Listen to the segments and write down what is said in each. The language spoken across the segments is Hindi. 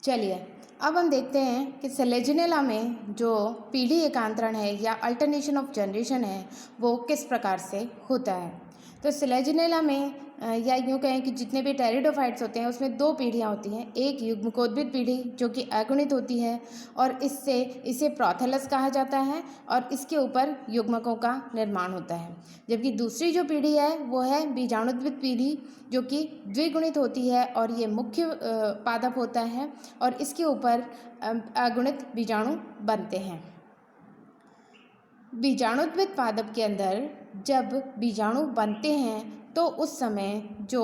चलिए अब हम देखते हैं कि सेलेजिनेला में जो पीढ़ी एकांतरण है या अल्टरनेशन ऑफ जनरेशन है वो किस प्रकार से होता है। तो सेलेजिनेला में या यूँ कहें कि जितने भी टेरिडोफाइट्स होते हैं उसमें दो पीढ़ियाँ होती हैं। एक युग्मकोद्भिद पीढ़ी जो कि अगुणित होती है और इसे प्रोथेलस कहा जाता है और इसके ऊपर युग्मकों का निर्माण होता है। जबकि दूसरी जो पीढ़ी है वो है बीजाणुद्भिद पीढ़ी जो कि द्विगुणित होती है और ये मुख्य पादप होता है और इसके ऊपर अगुणित बीजाणु बनते हैं। बीजाणुद्भिद पादप के अंदर जब बीजाणु बनते हैं तो उस समय जो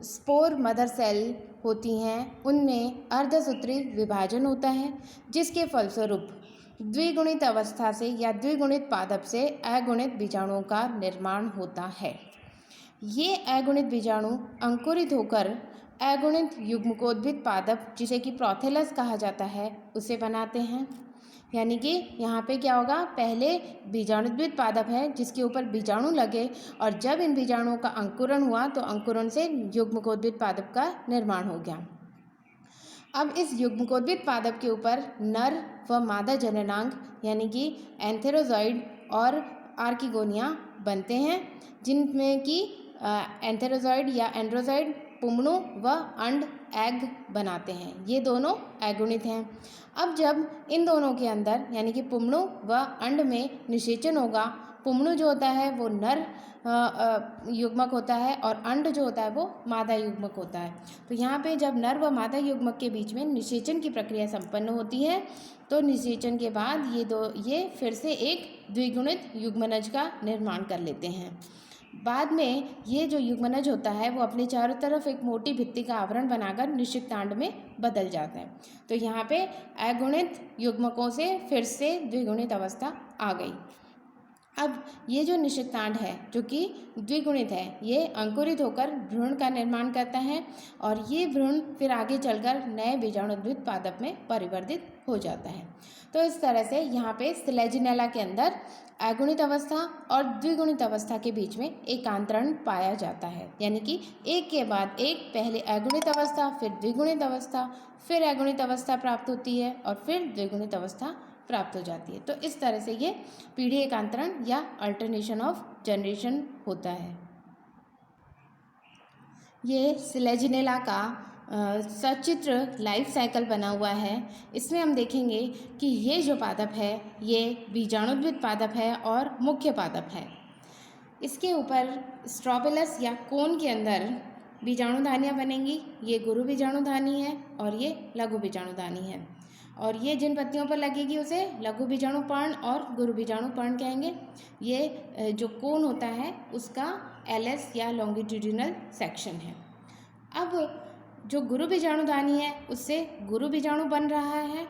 स्पोर मदर सेल होती हैं उनमें अर्धसूत्री विभाजन होता है, जिसके फलस्वरूप द्विगुणित अवस्था से या द्विगुणित पादप से अगुणित बीजाणुओं का निर्माण होता है। ये अगुणित बीजाणु अंकुरित होकर अगुणित युग्मकोद्भिद पादप जिसे कि प्रोथेलस कहा जाता है उसे बनाते हैं। यानी कि यहाँ पे क्या होगा, पहले बीजाणुद्भिद पादप है जिसके ऊपर बीजाणु लगे और जब इन बीजाणुओं का अंकुरण हुआ तो अंकुरण से युग्मकोद्भिद पादप का निर्माण हो गया। अब इस युग्मकोद्भिद पादप के ऊपर नर व मादा जननांग यानी कि एंथेरोजॉइड और आर्किगोनिया बनते हैं, जिनमें कि एंथेरोजॉइड या एंड्रोजॉइड पुमणु व अंड एग बनाते हैं। ये दोनों अगुणित हैं। अब जब इन दोनों के अंदर यानी कि पुमणु व अंड में निषेचन होगा, पुमणु जो होता है वो नर युग्मक होता है और अंड जो होता है वो मादा युग्मक होता है। तो यहाँ पे जब नर व मादा युग्मक के बीच में निषेचन की प्रक्रिया संपन्न होती है तो निषेचन के बाद ये फिर से एक द्विगुणित युग्मनज का निर्माण कर लेते हैं। बाद में ये जो युग्मनज होता है वो अपने चारों तरफ एक मोटी भित्ति का आवरण बनाकर निषिक्तांड में बदल जाता है। तो यहाँ पे अगुणित युग्मकों से फिर से द्विगुणित अवस्था आ गई। अब ये जो निषिक्तांड है जो कि द्विगुणित है, ये अंकुरित होकर भ्रूण का निर्माण करता है और ये भ्रूण फिर आगे चलकर नए बीजाणुद्भिद पादप में परिवर्तित हो जाता है। तो इस तरह से यहाँ पे सेलेजिनेला के अंदर अगुणित अवस्था और द्विगुणित अवस्था के बीच में एकांतरण पाया जाता है। यानी कि एक के बाद एक, पहले अगुणित अवस्था, फिर द्विगुणित अवस्था, फिर अगुणित अवस्था प्राप्त होती है और फिर द्विगुणित अवस्था प्राप्त हो जाती है। तो इस तरह से ये पीढ़ी एकांतरण या अल्टरनेशन ऑफ जनरेशन होता है। ये सेलेजिनेला का सचित्र लाइफ साइकिल बना हुआ है। इसमें हम देखेंगे कि ये जो पादप है ये बीजाणुद्भिद पादप है और मुख्य पादप है। इसके ऊपर स्ट्रोबिलस या कोन के अंदर बीजाणुधानियाँ बनेंगी। ये गुरु बीजाणुधानी है और ये लघु बीजाणुधानी है और ये जिन पत्तियों पर लगेगी उसे लघु बीजाणु पर्ण और गुरु बीजाणु पर्ण कहेंगे। ये जो कोन होता है उसका एलएस या लॉन्गिट्यूडिनल सेक्शन है। अब जो गुरु बीजाणुधानी है उससे गुरु बीजाणु बन रहा है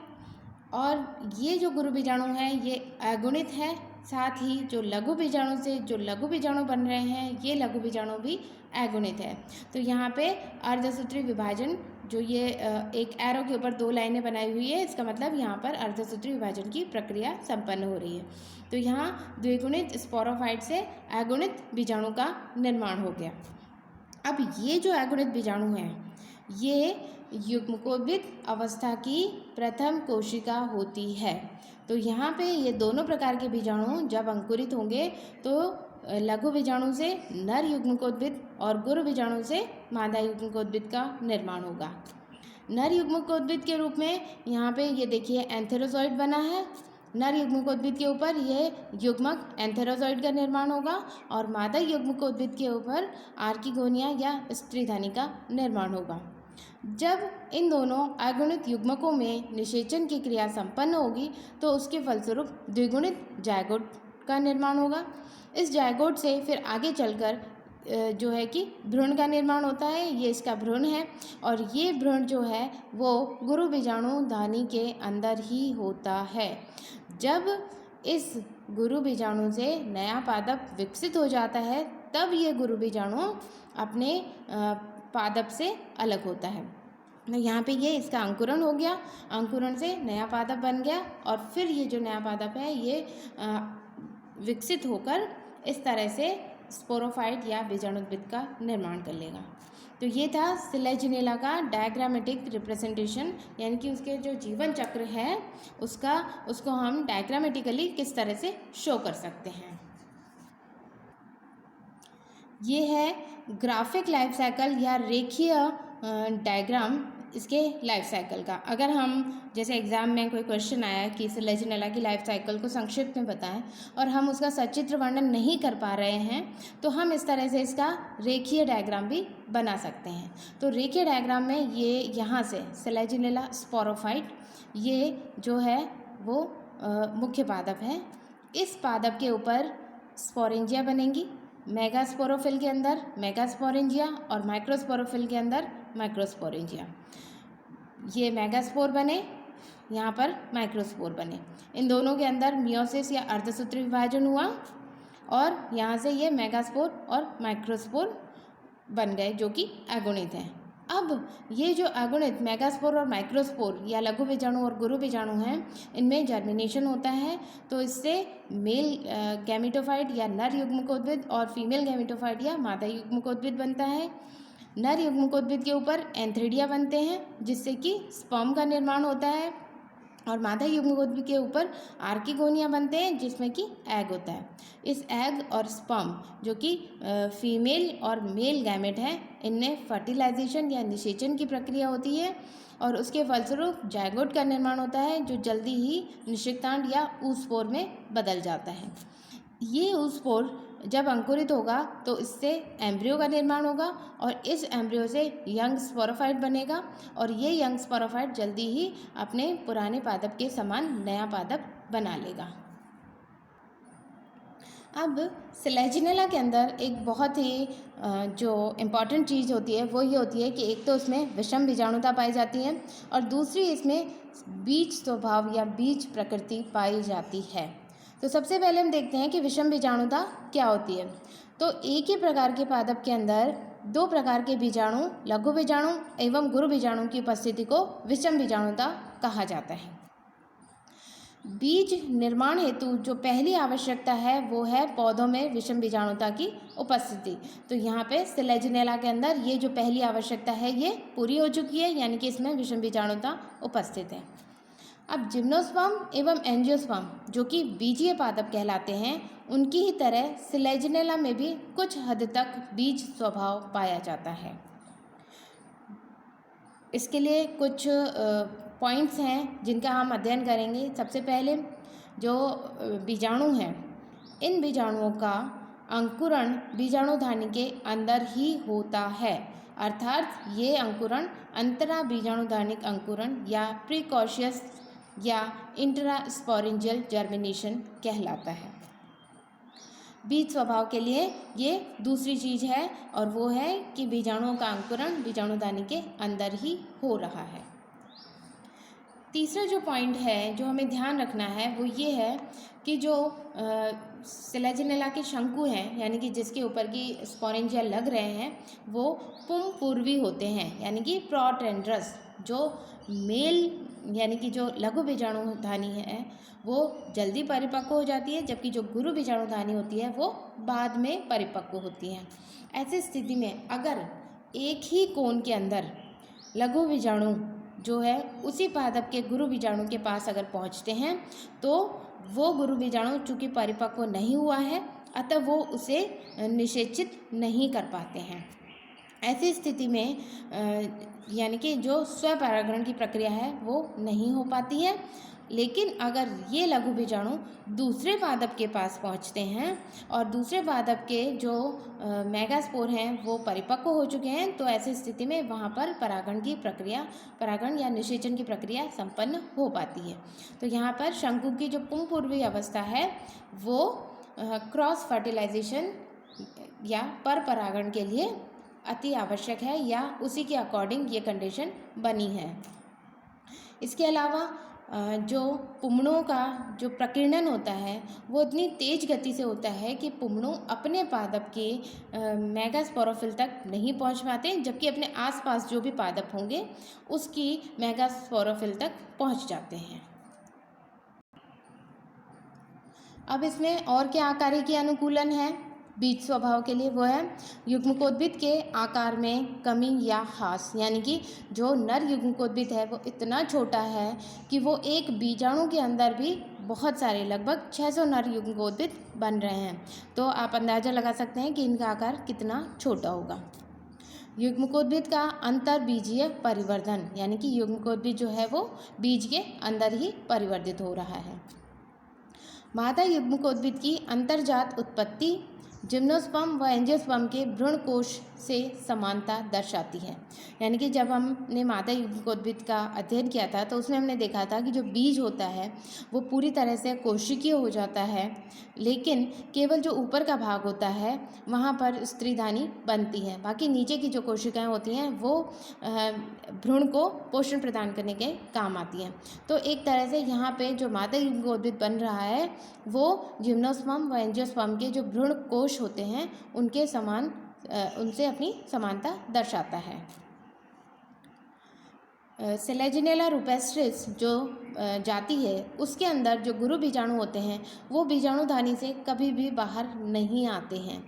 और ये जो गुरु बीजाणु है ये अगुणित है। साथ ही जो लघु बीजाणु से जो लघु बीजाणु बन रहे हैं ये लघु बीजाणु भी अगुणित है। तो यहाँ पे अर्धसूत्री विभाजन जो ये एक एरो के ऊपर दो लाइनें बनाई हुई है, इसका मतलब यहाँ पर अर्धसूत्री विभाजन की प्रक्रिया संपन्न हो रही है। तो यहाँ द्विगुणित स्पोरोफाइट से अगुणित बीजाणु का निर्माण हो गया। अब ये जो अगुणित बीजाणु हैं ये युग्मकोद्भिद अवस्था की प्रथम कोशिका होती है। तो यहाँ पे ये दोनों प्रकार के बीजाणु जब अंकुरित होंगे तो लघु बीजाणु से नर युग्मकोद्भिद और गुरु बीजाणु से मादा युग्मकोद्भिद का निर्माण होगा। नर युग्मकोद्भिद के रूप में यहाँ पे ये देखिए एंथेरोजॉइड बना है। नर युग्मकोद्भिद के ऊपर ये युग्मक एंथेरोजॉइड का निर्माण होगा और मादा युग्मकोद्भिद के ऊपर आर्किगोनिया या स्त्रीधानी का निर्माण होगा। जब इन दोनों अगुणित युग्मकों में निषेचन की क्रिया संपन्न होगी तो उसके फलस्वरूप द्विगुणित जायगोट का निर्माण होगा। इस जायगोट से फिर आगे चलकर जो है कि भ्रूण का निर्माण होता है। ये इसका भ्रूण है और ये भ्रूण जो है वो गुरु बीजाणु धानी के अंदर ही होता है। जब इस गुरु बीजाणु से नया पादप विकसित हो जाता है तब ये गुरु बीजाणु अपने पादप से अलग होता है। तो यहाँ पे ये इसका अंकुरण हो गया, अंकुरण से नया पादप बन गया और फिर ये जो नया पादप है ये विकसित होकर इस तरह से स्पोरोफाइट या बीजाणुद्भिद का निर्माण कर लेगा। तो ये था सिलेजिनेला का डायग्रामेटिक रिप्रेजेंटेशन, यानी कि उसके जो जीवन चक्र है उसको हम डायग्रामेटिकली किस तरह से शो कर सकते हैं। ये है ग्राफिक लाइफ साइकिल या रेखीय डायग्राम इसके लाइफ साइकिल का। अगर हम जैसे एग्ज़ाम में कोई क्वेश्चन आया कि सिलेजिनेला की लाइफ साइकिल को संक्षिप्त में बताएं और हम उसका सचित्र वर्णन नहीं कर पा रहे हैं तो हम इस तरह से इसका रेखीय डायग्राम भी बना सकते हैं। तो रेखीय डायग्राम में ये यहाँ से सिलेजिनेला स्पोरोफाइट ये जो है वो मुख्य पादप है। इस पादप के ऊपर स्पोरेंजिया बनेंगी, मेगास्पोरोफिल के अंदर मेगास्पोरेंजिया और माइक्रोस्पोरोफिल के अंदर माइक्रोस्पोरेंजिया। ये मेगास्पोर बने, यहाँ पर माइक्रोस्पोर बने। इन दोनों के अंदर मियोसिस या अर्धसूत्री विभाजन हुआ और यहाँ से ये मेगास्पोर और माइक्रोस्पोर बन गए जो कि अगुणित हैं। अब ये जो अगुणित मेगास्पोर और माइक्रोस्पोर या लघु बीजाणु और गुरु बीजाणु हैं, इनमें जर्मिनेशन होता है। तो इससे मेल गैमेटोफाइट या नर युग्मकोद्भिद और फीमेल गैमेटोफाइट या मादा युग्मकोद्भिद बनता है। नर युग्मकोद्भिद के ऊपर एंथ्रिडिया बनते हैं जिससे कि स्पर्म का निर्माण होता है और मादा युग्मकोद्भिद के ऊपर आर्किगोनिया बनते हैं जिसमें कि एग होता है। इस एग और स्पर्म जो कि फीमेल और मेल गैमेट हैं, इनमें फर्टिलाइजेशन या निषेचन की प्रक्रिया होती है और उसके फलस्वरूप जायगोट का निर्माण होता है जो जल्दी ही निषेकांड या ऊस्पोर में बदल जाता है। ये ऊस्पोर जब अंकुरित होगा तो इससे एम्ब्रियो का निर्माण होगा और इस एम्ब्रियो से यंग स्पोरोफाइट बनेगा और ये यंग स्पोरोफाइट जल्दी ही अपने पुराने पादप के समान नया पादप बना लेगा। अब सिलेजिनेला के अंदर एक बहुत ही जो इम्पॉर्टेंट चीज़ होती है वो ये होती है कि एक तो इसमें विषम बीजाणुता पाई जाती है और दूसरी इसमें बीज स्वभाव या बीज प्रकृति पाई जाती है। तो सबसे पहले हम देखते हैं कि विषम बीजाणुता क्या होती है। तो एक ही प्रकार के पादप के अंदर दो प्रकार के बीजाणु, लघु बीजाणु एवं गुरु बीजाणु की उपस्थिति को विषम बीजाणुता कहा जाता है। बीज निर्माण हेतु जो पहली आवश्यकता है वो है पौधों में विषम बीजाणुता की उपस्थिति। तो यहाँ पे सिलेजिनेला के अंदर ये जो पहली आवश्यकता है ये पूरी हो चुकी है, यानी कि इसमें विषम बीजाणुता उपस्थित है। अब जिम्नोस्पर्म एवं एंजियोस्पर्म जो कि बीजीय पादप कहलाते हैं, उनकी ही तरह सिलेजिनेला में भी कुछ हद तक बीज स्वभाव पाया जाता है। इसके लिए कुछ पॉइंट्स हैं जिनका हम अध्ययन करेंगे। सबसे पहले जो बीजाणु हैं, इन बीजाणुओं का अंकुरण बीजाणुधानी के अंदर ही होता है, अर्थात ये अंकुरण अंतरा बीजाणुधानिक अंकुरण या प्रीकॉशियस या इंट्रास्पोरेंजियल जर्मिनेशन कहलाता है। बीज स्वभाव के लिए ये दूसरी चीज़ है और वो है कि बीजाणुओं का अंकुरण बीजाणुधानी के अंदर ही हो रहा है। तीसरा जो पॉइंट है जो हमें ध्यान रखना है वो ये है कि जो सिलेजिनेला के शंकु हैं, यानी कि जिसके ऊपर की स्पोरेंजिया लग रहे हैं, वो पुंपूर्वी होते हैं, यानी कि प्रोटेंड्रस। जो मेल यानी कि जो लघु बीजाणुधानी है वो जल्दी परिपक्व हो जाती है, जबकि जो गुरु बीजाणुधानी होती है वो बाद में परिपक्व होती है। ऐसी स्थिति में अगर एक ही कोन के अंदर लघु बीजाणु जो है उसी पादप के गुरु बीजाणु के पास अगर पहुंचते हैं तो वो गुरु बीजाणु चूँकि परिपक्व नहीं हुआ है, अतः वो उसे निषेचित नहीं कर पाते हैं। ऐसी स्थिति में यानी कि जो स्वपरागण की प्रक्रिया है वो नहीं हो पाती है। लेकिन अगर ये लघु बीजाणु दूसरे पादप के पास पहुंचते हैं और दूसरे पादप के जो मेगास्पोर हैं वो परिपक्व हो चुके हैं, तो ऐसी स्थिति में वहाँ पर परागण या निषेचन की प्रक्रिया संपन्न हो पाती है। तो यहाँ पर शंकु की जो पुंपूर्वी अवस्था है वो क्रॉस फर्टिलाइजेशन या परपरागण के लिए अति आवश्यक है या उसी के अकॉर्डिंग ये कंडीशन बनी है। इसके अलावा जो पुमड़ों का जो प्रकीर्णन होता है वो इतनी तेज गति से होता है कि पुमड़ों अपने पादप के मेगास्पोरोफिल तक नहीं पहुंच पाते, जबकि अपने आसपास जो भी पादप होंगे उसकी मेगास्पोरोफिल तक पहुंच जाते हैं। अब इसमें और क्या आकारिकी अनुकूलन है बीज स्वभाव के लिए वो है युग्मकोद्भिद के आकार में कमी या ह्रास, यानी कि जो नर युग्मकोद्भिद है वो इतना छोटा है कि वो एक बीजाणु के अंदर भी बहुत सारे लगभग 600 नर युग्मकोद्भिद बन रहे हैं। तो आप अंदाज़ा लगा सकते हैं कि इनका आकार कितना छोटा होगा। युग्मकोद्भिद का अंतर्बीजीय परिवर्धन, यानी कि युग्मकोद्भिद जो है वो बीज के अंदर ही परिवर्तित हो रहा है। मादा युग्मकोद्भिद की अंतर्जात उत्पत्ति जिम्नोस्पर्म व एंजियोस्पर्म के भ्रूण कोश से समानता दर्शाती है। यानी कि जब हमने मादा युग्मकोद्भिद का अध्ययन किया था तो उसमें हमने देखा था कि जो बीज होता है वो पूरी तरह से कोशिकीय हो जाता है, लेकिन केवल जो ऊपर का भाग होता है वहाँ पर स्त्रीधानी बनती है। बाकी नीचे की जो कोशिकाएं होती हैं वो भ्रूण को पोषण प्रदान करने के काम आती हैं। तो एक तरह से यहाँ पे जो मादा युग्मकोद्भिद बन रहा है वो जिम्नोस्पर्म व एंजियोस्पर्म के जो भ्रूण कोश होते हैं उनके समान, उनसे अपनी समानता दर्शाता है। सेलेजिनेला रुपेस्ट्रिस जो जाति है उसके अंदर जो गुरु बीजाणु होते हैं वो बीजाणुधानी से कभी भी बाहर नहीं आते हैं।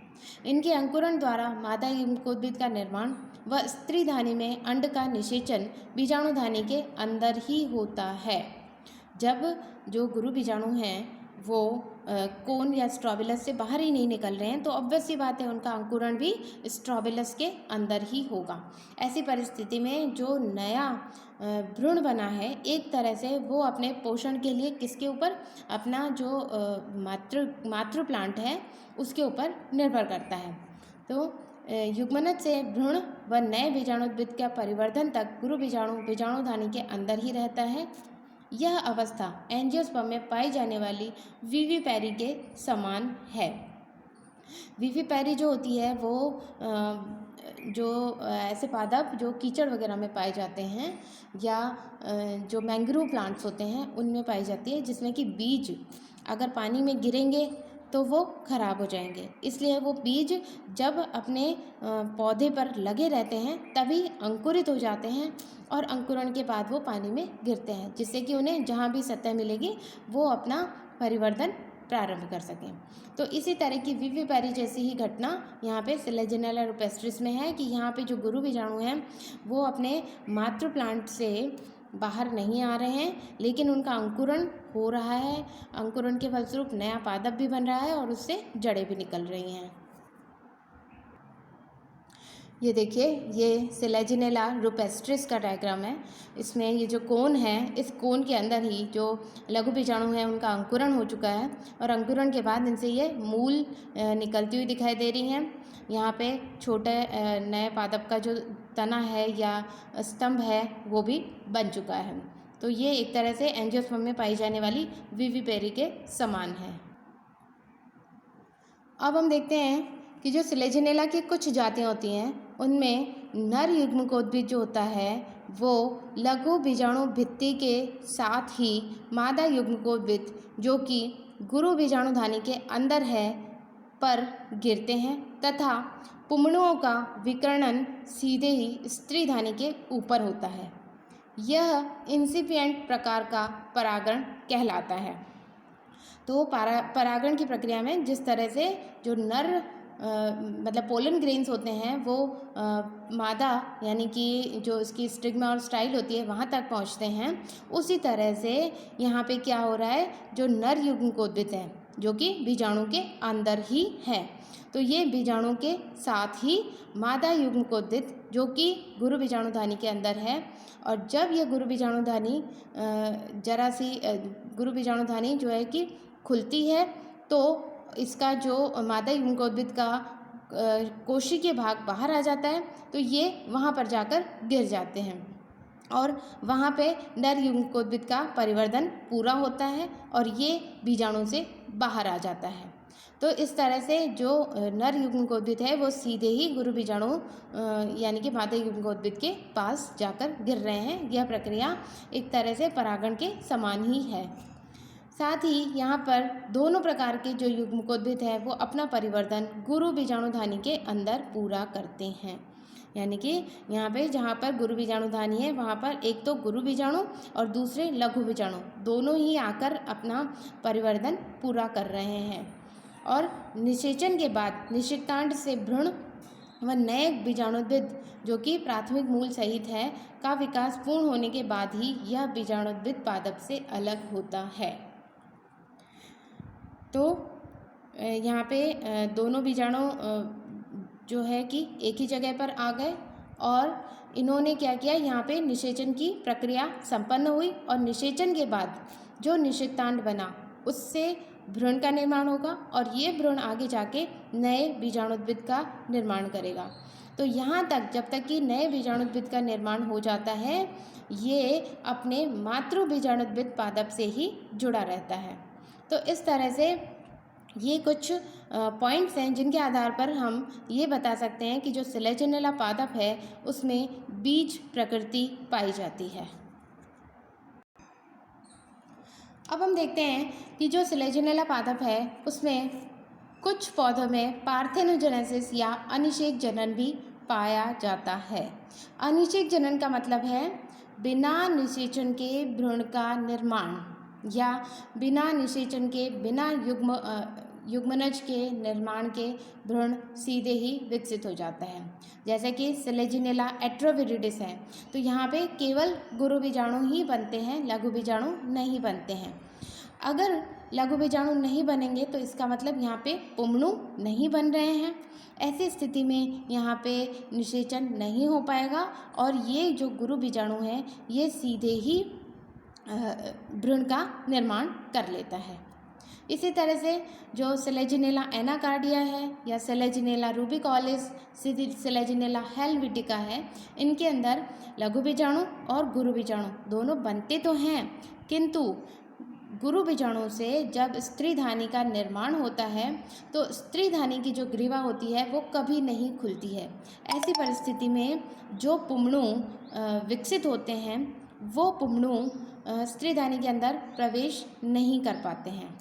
इनके अंकुरण द्वारा मादा युग्मकोद्भिद का निर्माण व स्त्रीधानी में अंड का निषेचन बीजाणुधानी के अंदर ही होता है। जब जो गुरु बीजाणु हैं वो कोन या स्ट्रोबिलस से बाहर ही नहीं निकल रहे हैं तो ऑब्वियस सी बात है उनका अंकुरण भी स्ट्रोबिलस के अंदर ही होगा। ऐसी परिस्थिति में जो नया भ्रूण बना है एक तरह से वो अपने पोषण के लिए किसके ऊपर, अपना जो मातृ प्लांट है उसके ऊपर निर्भर करता है। तो युग्मनज से भ्रूण व नए बीजाणुद्भिद का परिवर्धन तक गुरु बीजाणु बीजाणुधानी के अंदर ही रहता है। यह अवस्था एंजियोस्पर्म में पाई जाने वाली विविपैरी के समान है। विविपैरी जो होती है वो जो ऐसे पादप जो कीचड़ वगैरह में पाए जाते हैं या जो मैंग्रोव प्लांट्स होते हैं उनमें पाई जाती है, जिसमें कि बीज अगर पानी में गिरेंगे तो वो खराब हो जाएंगे। इसलिए वो बीज जब अपने पौधे पर लगे रहते हैं तभी अंकुरित हो जाते हैं और अंकुरण के बाद वो पानी में गिरते हैं, जिससे कि उन्हें जहाँ भी सतह मिलेगी वो अपना परिवर्धन प्रारंभ कर सकें। तो इसी तरह की विविपैरी जैसी ही घटना यहाँ पे सेलेजिनेला रुपेस्ट्रिस में है कि यहाँ पे जो गुरु बीजाणु हैं वो अपने मातृ प्लांट से बाहर नहीं आ रहे हैं, लेकिन उनका अंकुरण हो रहा है। अंकुरण के फलस्वरूप नया पादप भी बन रहा है और उससे जड़ें भी निकल रही हैं। ये देखिए, ये सेलेजिनेला रुपेस्ट्रिस का डायग्राम है। इसमें ये जो कोन है, इस कोन के अंदर ही जो लघु बीजाणु हैं उनका अंकुरण हो चुका है और अंकुरण के बाद इनसे ये मूल निकलती हुई दिखाई दे रही हैं। यहाँ पे छोटे नए पादप का जो तना है या स्तंभ है वो भी बन चुका है। तो ये एक तरह से एंजियोस्पर्म में पाई जाने वाली विविपेरी के समान है। अब हम देखते हैं कि जो सेलेजिनेला की कुछ जातियाँ होती हैं उनमें नर युग्मकोद्भिद जो होता है वो लघु बीजाणु भित्ति के साथ ही मादा युग्मकोद्भिद जो कि गुरु बीजाणुधानी के अंदर है पर गिरते हैं तथा पुमणुओं का विकर्णन सीधे ही स्त्रीधानी के ऊपर होता है। यह इंसिपिएंट प्रकार का परागण कहलाता है। तो परागण की प्रक्रिया में जिस तरह से जो नर मतलब पोलन ग्रेन्स होते हैं वो मादा यानी कि जो इसकी स्टिग्मा और स्टाइल होती है वहाँ तक पहुँचते हैं, उसी तरह से यहाँ पे क्या हो रहा है, जो नर युग्मकोद्भिद है जो कि बीजाणु के अंदर ही है, तो ये बीजाणु के साथ ही मादा युग्मकोद्भिद जो कि गुरु बीजाणुधानी के अंदर है, और जब यह गुरु बीजाणुधानी गुरु बीजाणुधानी जो है कि खुलती है तो इसका जो मादा युग्मकोद्भिद का कोशिकीय भाग बाहर आ जाता है, तो ये वहाँ पर जाकर गिर जाते हैं और वहाँ पे नर युग्मकोद्भिद का परिवर्धन पूरा होता है और ये बीजाणु से बाहर आ जाता है। तो इस तरह से जो नर युग्मकोद्भिद है वो सीधे ही गुरु बीजाणु यानी कि मादा युग्मकोद्भिद के पास जाकर गिर रहे हैं। यह प्रक्रिया एक तरह से परागण के समान ही है। साथ ही यहाँ पर दोनों प्रकार के जो युग्मकोद्भिद है वो अपना परिवर्तन गुरु बीजाणुधानी के अंदर पूरा करते हैं। यानी कि यहाँ पे जहाँ पर गुरु बीजाणुधानी है वहाँ पर एक तो गुरु बीजाणु और दूसरे लघु बीजाणु दोनों ही आकर अपना परिवर्तन पूरा कर रहे हैं। और निषेचन के बाद निषेकांड से भ्रूण व नए बीजाणुद्भिद जो कि प्राथमिक मूल सहित है का विकास पूर्ण होने के बाद ही यह बीजाणुद्भिद पादप से अलग होता है। तो यहाँ पे दोनों बीजाणु जो है कि एक ही जगह पर आ गए और इन्होंने क्या किया, यहाँ पे निषेचन की प्रक्रिया संपन्न हुई और निषेचन के बाद जो निषेकांड बना उससे भ्रूण का निर्माण होगा और ये भ्रूण आगे जाके नए बीजाणुद्भिद का निर्माण करेगा। तो यहाँ तक जब तक कि नए बीजाणुद्भिद का निर्माण हो जाता है ये अपने मातृ बीजाणुद्भिद पादप से ही जुड़ा रहता है। तो इस तरह से ये कुछ पॉइंट्स हैं जिनके आधार पर हम ये बता सकते हैं कि जो सिलेजिनेला पादप है उसमें बीज प्रकृति पाई जाती है। अब हम देखते हैं कि जो सिलेजिनेला पादप है उसमें कुछ पौधों में पार्थेनोजेनेसिस या अनिषेक जनन भी पाया जाता है। अनिषेक जनन का मतलब है बिना निषेचन के भ्रूण का निर्माण या बिना निषेचन के बिना युग्मनज के निर्माण के भ्रूण सीधे ही विकसित हो जाता है। जैसे कि सिलेजिनेला एट्रोविरिडिस है तो यहाँ पे केवल गुरु बीजाणु ही बनते हैं, लघु बीजाणु नहीं बनते हैं। अगर लघु बीजाणु नहीं बनेंगे तो इसका मतलब यहाँ पे पुंमणु नहीं बन रहे हैं। ऐसी स्थिति में यहाँ पे निषेचन नहीं हो पाएगा और ये जो गुरु बीजाणु है ये सीधे ही भ्रूण का निर्माण कर लेता है। इसी तरह से जो सिलेजिनेला एनाकार्डिया है या सिलेजिनेला रूबिकॉलिस, सिलेजिनेला हेलविटिका है, इनके अंदर लघु बीजाणु और गुरु बीजाणु दोनों बनते तो हैं, किंतु गुरु बीजाणु से जब स्त्रीधानी का निर्माण होता है तो स्त्रीधानी की जो ग्रीवा होती है वो कभी नहीं खुलती है। ऐसी परिस्थिति में जो पुंमणु विकसित होते हैं वो पुंमणु स्त्रीधानी के अंदर प्रवेश नहीं कर पाते हैं,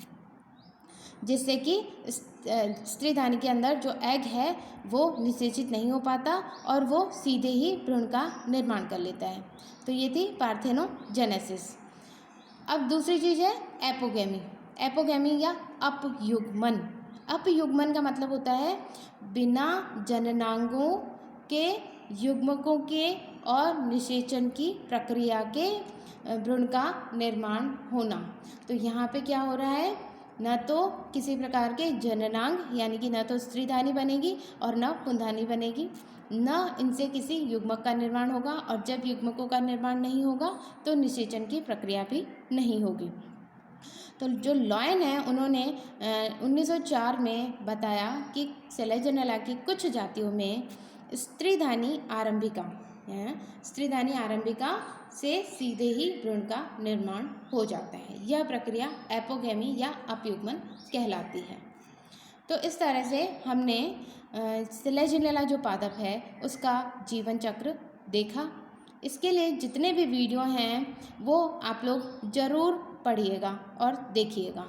जिससे कि स्त्रीधानी के अंदर जो एग है वो निषेचित नहीं हो पाता और वो सीधे ही भ्रूण का निर्माण कर लेता है। तो ये थी पार्थेनोजेनेसिस। अब दूसरी चीज़ है एपोगेमी। एपोगेमी या अपयुग्मन। अपयुग्मन का मतलब होता है बिना जननांगों के युग्मकों के और निषेचन की प्रक्रिया के भ्रूण का निर्माण होना। तो यहाँ पे क्या हो रहा है, न तो किसी प्रकार के जननांग यानी कि न तो स्त्रीधानी बनेगी और न पुंधानी बनेगी, न इनसे किसी युग्मक का निर्माण होगा और जब युग्मकों का निर्माण नहीं होगा तो निषेचन की प्रक्रिया भी नहीं होगी। तो जो लॉयन है उन्होंने 1904 में बताया कि सिलेजिनेला की कुछ जातियों में स्त्रीधानी आरंभिका से सीधे ही भ्रूण का निर्माण हो जाता है। यह प्रक्रिया एपोगेमी या अपयुग्मन कहलाती है। तो इस तरह से हमने सिलेजिनेला जो पादप है उसका जीवन चक्र देखा। इसके लिए जितने भी वीडियो हैं वो आप लोग ज़रूर पढ़िएगा और देखिएगा।